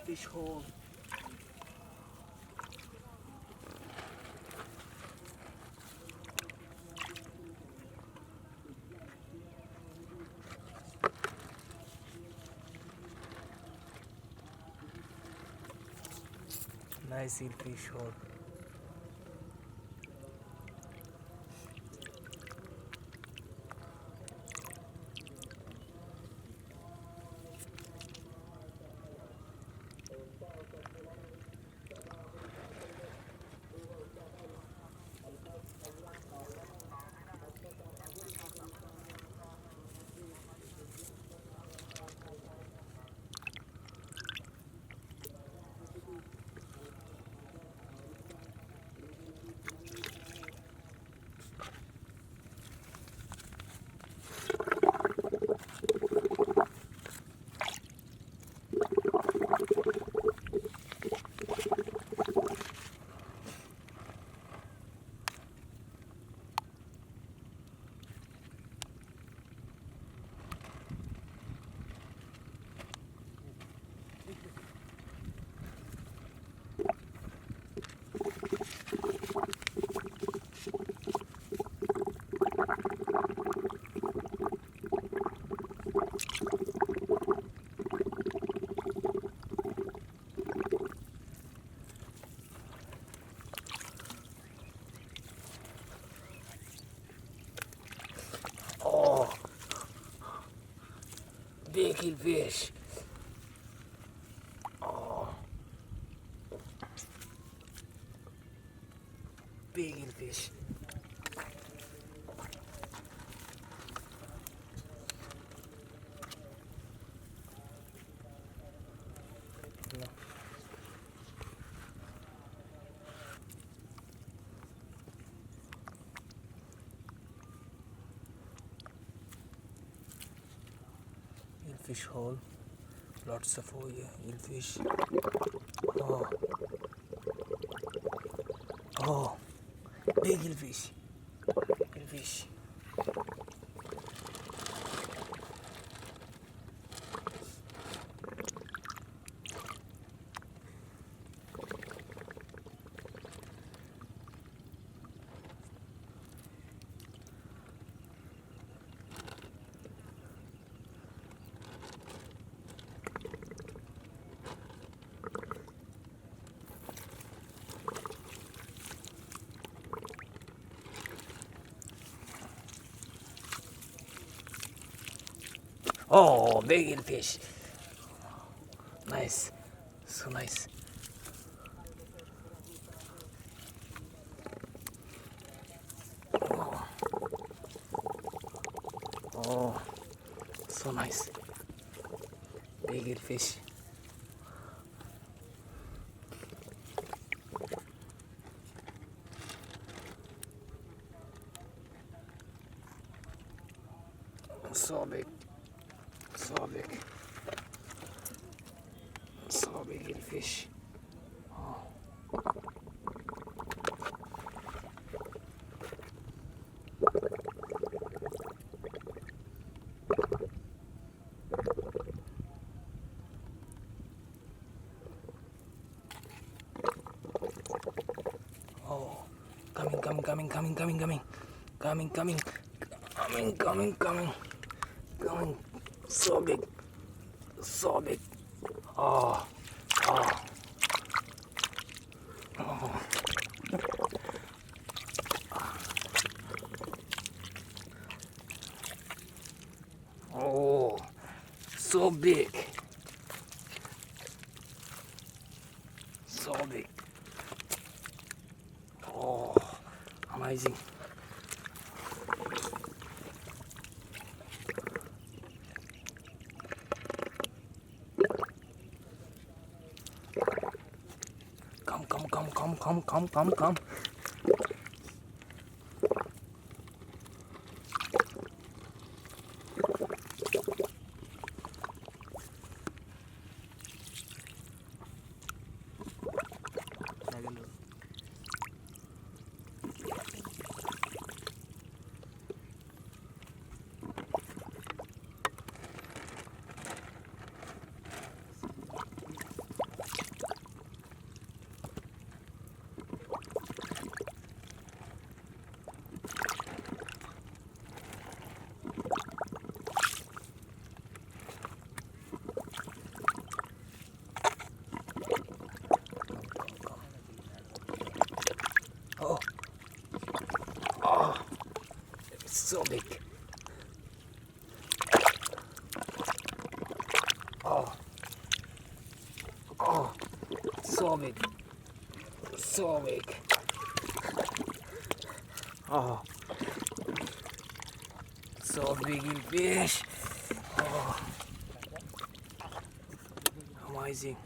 fish hole. Nice fish hole. Oh, big fish. Oh, big fish. No. Fish hole, lots of eelfish. Oh, oh, big eelfish. Eelfish. Oh, big fish. Nice. So nice. Oh, oh, so nice. Big fish. So big. So big. So big fish. Oh, coming, coming, coming, coming, coming, coming, coming, coming, coming, coming, coming, coming. So big, so big. Oh, oh, oh. Oh, so big, so big. Oh, amazing. Come, come, come, come, come, come, come, come. So big. Oh. Oh. So big. So big. Oh. So big in fish. Oh. Amazing.